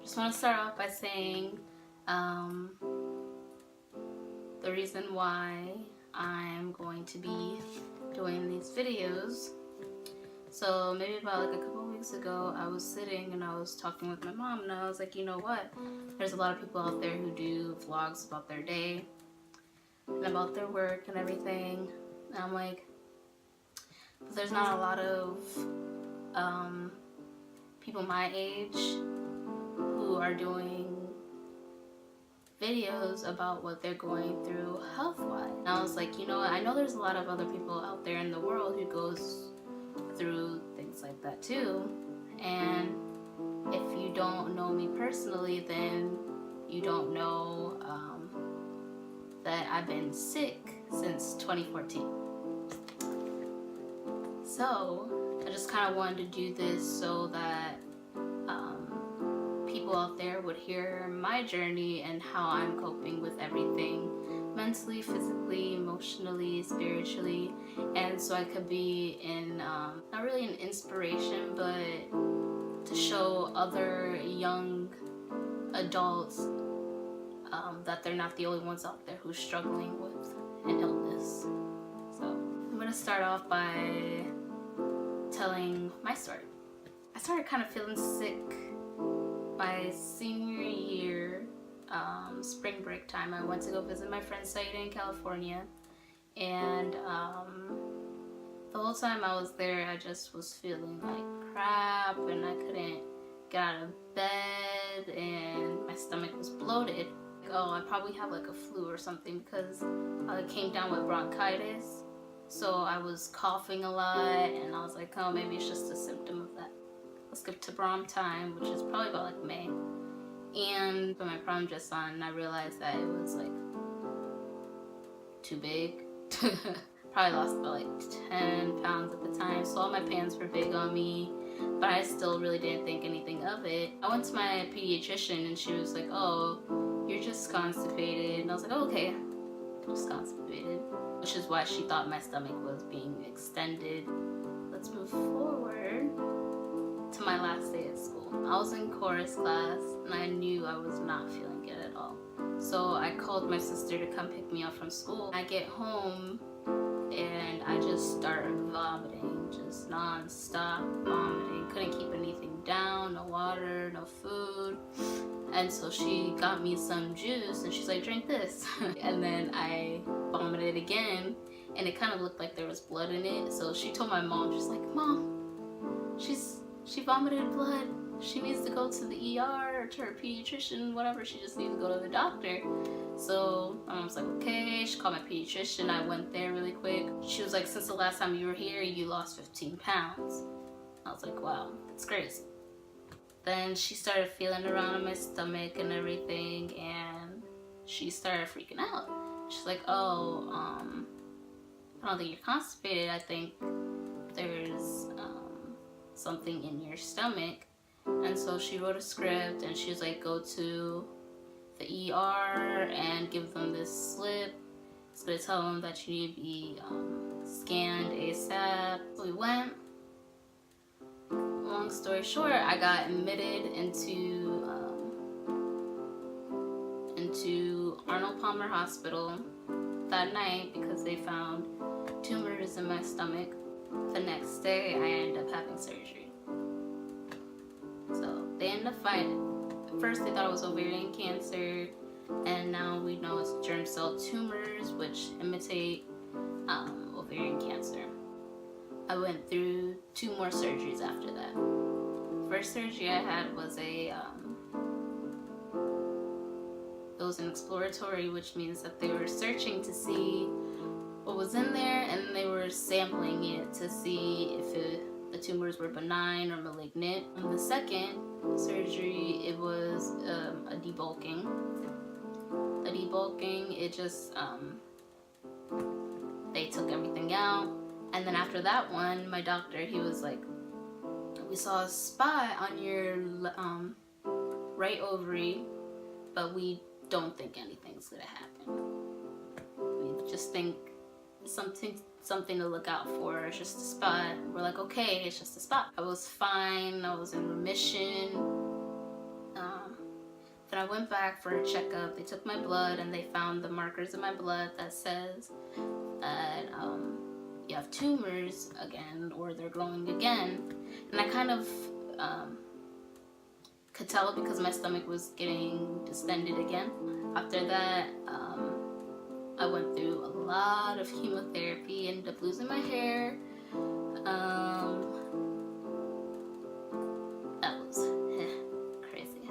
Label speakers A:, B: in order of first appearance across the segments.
A: Just want to start off by saying the reason why I'm going to be doing these videos. So maybe about like a couple weeks ago, I was sitting and I was talking with my mom, and I was like, you know what? There's a lot of people out there who do vlogs about their day and about their work and everything. And I'm like, but there's not a lot of people my age who are doing videos about what they're going through health-wise. And I was like, you know what? I know there's a lot of other people out there in the world who goes through things like that too. And if you don't know me personally, then you don't know that I've been sick since 2014. So I just kind of wanted to do this so that people out there would hear my journey and how I'm coping with everything mentally, physically, emotionally, spiritually, and so I could be in not really an inspiration, but to show other young adults that they're not the only ones out there who's struggling with an illness. So I'm gonna start off by telling my story. I started kind of feeling sick my senior year, spring break time. I went to go visit my friend Saida in California, and the whole time I was there, I just was feeling like crap, and I couldn't get out of bed, and my stomach was bloated. Like, oh, I probably have like a flu or something, because I came down with bronchitis, so I was coughing a lot, and I was like, oh, maybe it's just a symptom of that. I'll skip to prom time, which is probably about like May, and put my prom dress on, and I realized that it was like too big. Probably lost about like 10 pounds at the time, so all my pants were big on me, but I still really didn't think anything of it. I went to my pediatrician, and she was like, oh, you're just constipated, and I was like, oh, okay, I'm just constipated, which is why she thought my stomach was being extended. Let's move forward to my last day at school. I was in chorus class, and I knew I was not feeling good at all. So I called my sister to come pick me up from school. I get home, and I just started vomiting, just non-stop vomiting. Couldn't keep anything down, no water, no food. And so she got me some juice, and she's like, drink this. And then I vomited again, and it kind of looked like there was blood in it. So she told my mom, she's like, Mom, she vomited blood. She needs to go to the ER or to her pediatrician, whatever. She just needs to go to the doctor. So my mom's like, okay. She called my pediatrician. I went there really quick. She was like, since the last time you were here, you lost 15 pounds. I was like, wow, that's crazy. Then she started feeling around in my stomach and everything, and she started freaking out. She's like, oh, I don't think you're constipated. I think there's something in your stomach. And so she wrote a script, and she was like, go to the ER and give them this slip. It's gonna tell them that you need to be scanned ASAP. So we went. Long story short, I got admitted into Arnold Palmer Hospital that night because they found tumors in my stomach. The next day, I ended up having surgery. So they ended up finding, at first they thought it was ovarian cancer, and now we know it's germ cell tumors, which imitate ovarian cancer. I went through 2 more surgeries after that. First surgery I had was it was an exploratory, which means that they were searching to see what was in there, and they were sampling it to see if the tumors were benign or malignant. And the second surgery, it was a debulking. The debulking, it just, they took everything out. And then after that one, my doctor, he was like, we saw a spot on your right ovary, but we don't think anything's gonna happen. We just think something to look out for. It's just a spot. We're like, okay, it's just a spot. I was fine. I was in remission. I went back for a checkup. They took my blood and they found the markers in my blood that says that you have tumors again, or they're growing again. And I kind of could tell because my stomach was getting distended again. After that, I went through a lot of chemotherapy, ended up losing my hair. That was crazy.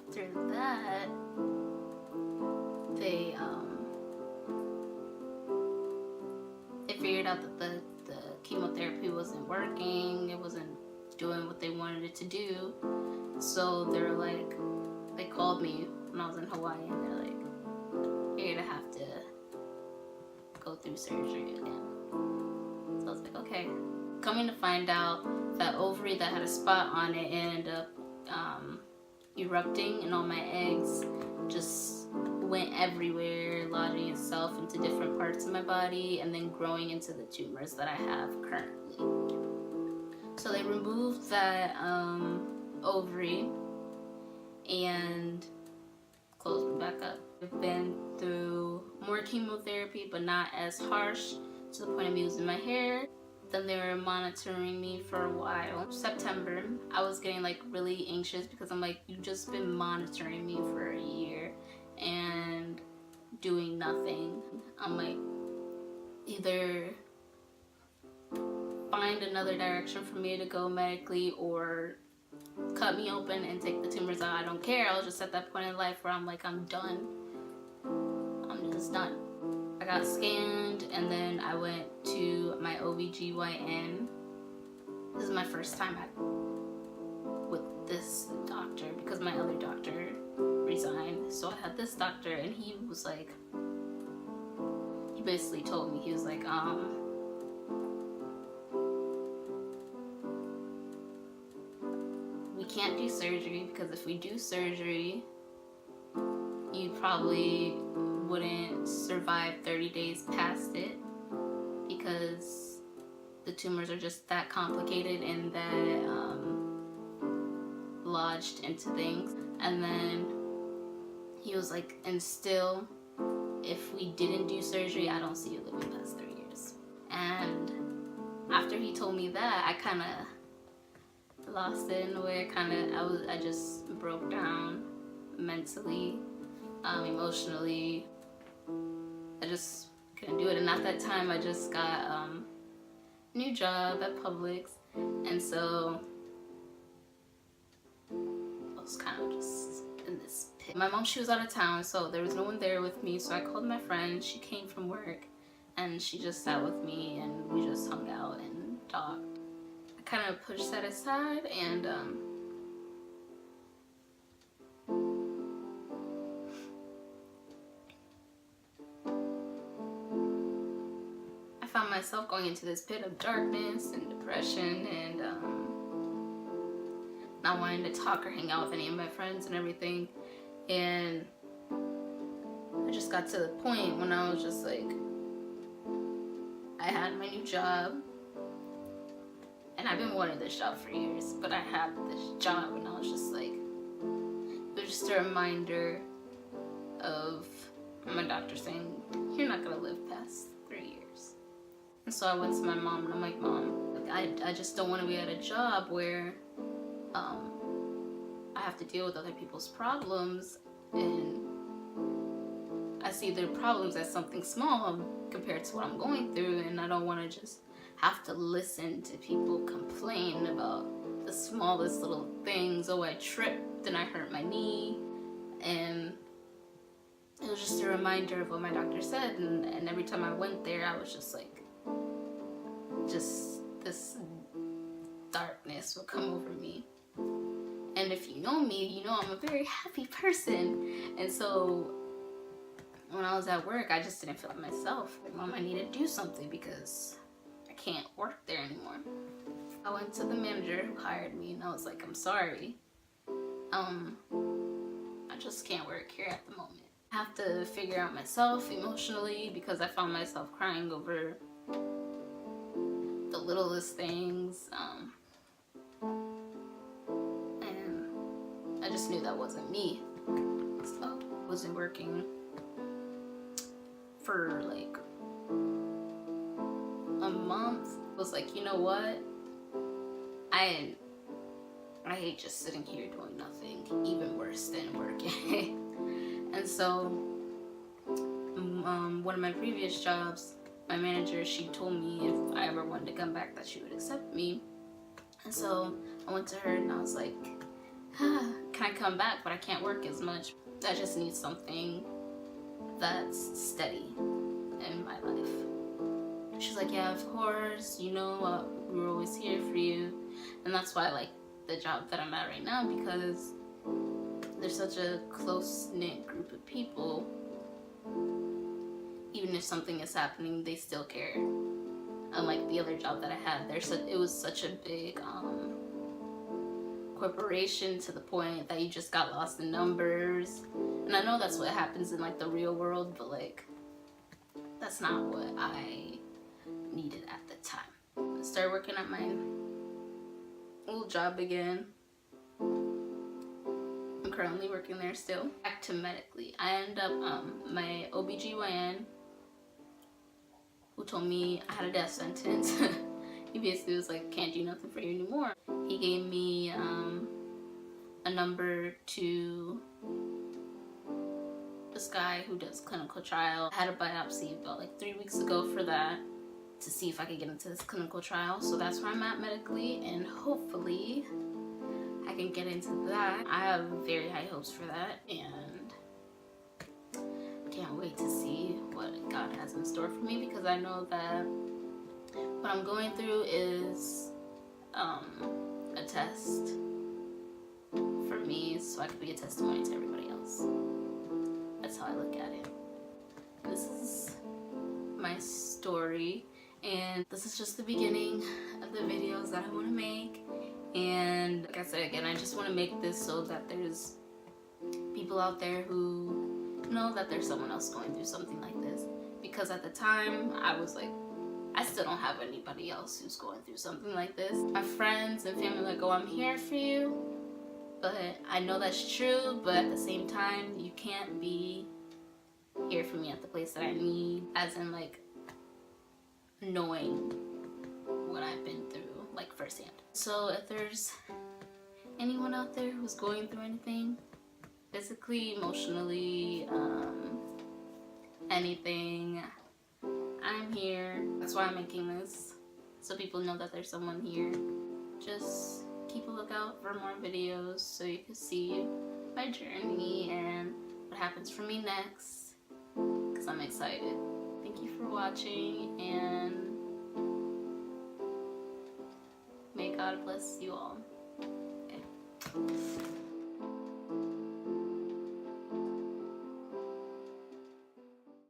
A: After that, they figured out that the chemotherapy wasn't working. It wasn't doing what they wanted it to do. So they're like, they called me when I was in Hawaii, and they're like, you're gonna have to go through surgery again. So I was like, okay. Coming to find out, that ovary that had a spot on it ended up erupting, and all my eggs just went everywhere, lodging itself into different parts of my body, and then growing into the tumors that I have currently. So they removed that ovary and closed me back up. I've been through more chemotherapy, but not as harsh, to the point of me losing my hair. Then they were monitoring me for a while. September, I was getting like really anxious because I'm like, you've just been monitoring me for a year and doing nothing. I'm like, either find another direction for me to go medically, or cut me open and take the tumors out. I don't care. I was just at that point in life where I'm like, I'm done. I'm just done. I got scanned, and then I went to my OBGYN. This is my first time with this doctor because my other doctor resigned. So I had this doctor, and he was like, he basically told me, he was like, we can't do surgery, because if we do surgery, you probably wouldn't survive 30 days past it, because the tumors are just that complicated and that lodged into things. And then he was like, and still, if we didn't do surgery, I don't see you living past 3 years. And after he told me that, I kind of lost it in a way. I just broke down mentally, emotionally. I just couldn't do it. And at that time, I just got a new job at Publix, and so I was kind of just in this pit. My mom, she was out of town, so there was no one there with me, so I called my friend. She came from work, and she just sat with me, and we just hung out and talked. I kind of pushed that aside, and I found myself going into this pit of darkness and depression, and not wanting to talk or hang out with any of my friends and everything. And I just got to the point when I was just like, I had my new job, and I've been wanting this job for years, but I had this job, and I was just like, it was just a reminder of my doctor saying, you're not gonna live past 3 years. And so I went to my mom, and I'm like, Mom, I just don't want to be at a job where I have to deal with other people's problems, and I see their problems as something small compared to what I'm going through, and I don't want to just have to listen to people complain about the smallest little things. Oh, I tripped and I hurt my knee, and it was just a reminder of what my doctor said. And every time I went there, I was just like, just this darkness would come over me. And if you know me, you know I'm a very happy person. And so when I was at work, I just didn't feel like myself. Like, Mom, I need to do something because I can't work there anymore. I went to the manager who hired me, and I was like, I'm sorry. I just can't work here at the moment. I have to figure out myself emotionally, because I found myself crying over the littlest things. And I I just knew that wasn't me. So I wasn't working for like a month. I was like, you know what? I hate just sitting here doing nothing, even worse than working. And so one of my previous jobs, my manager, she told me if I ever wanted to come back that she would accept me. And so I went to her and I was like, can I come back, but I can't work as much. I just need something that's steady in my life. She's like, yeah, of course, you know, we're always here for you. And that's why I like the job that I'm at right now, because there's such a close-knit group of people. Even if something is happening, they still care. Unlike the other job that I had, it was such a big corporation, to the point that you just got lost in numbers. And I know that's what happens in like the real world, but like that's not what I needed at the time. I started working at my old job again. I'm currently working there still. Back to medically. I ended up, my OBGYN, who told me I had a death sentence. He basically was like, can't do nothing for you anymore. He gave me a number to this guy who does clinical trial. I had a biopsy about like 3 weeks ago for that, to see if I could get into this clinical trial. So that's where I'm at medically, and hopefully I can get into that. I have very high hopes for that, and can't wait to see what God has in store for me, because I know that what I'm going through is a test for me, so I could be a testimony to everybody else. That's how I look at it. This is my story, and this is just the beginning of the videos that I want to make. And like I said again, I just want to make this so that there's people out there who know that there's someone else going through something like this. Because at the time, I was like, I still don't have anybody else who's going through something like this. My friends and family are like, oh, I'm here for you. But I know that's true, but at the same time, you can't be here for me at the place that I need, as in like knowing what I've been through, like firsthand. So if there's anyone out there who's going through anything, physically, emotionally, anything, I'm here. That's why I'm making this, so people know that there's someone here. Just keep a lookout for more videos so you can see my journey and what happens for me next, because I'm excited. Thank you for watching, and may God bless you all. Okay.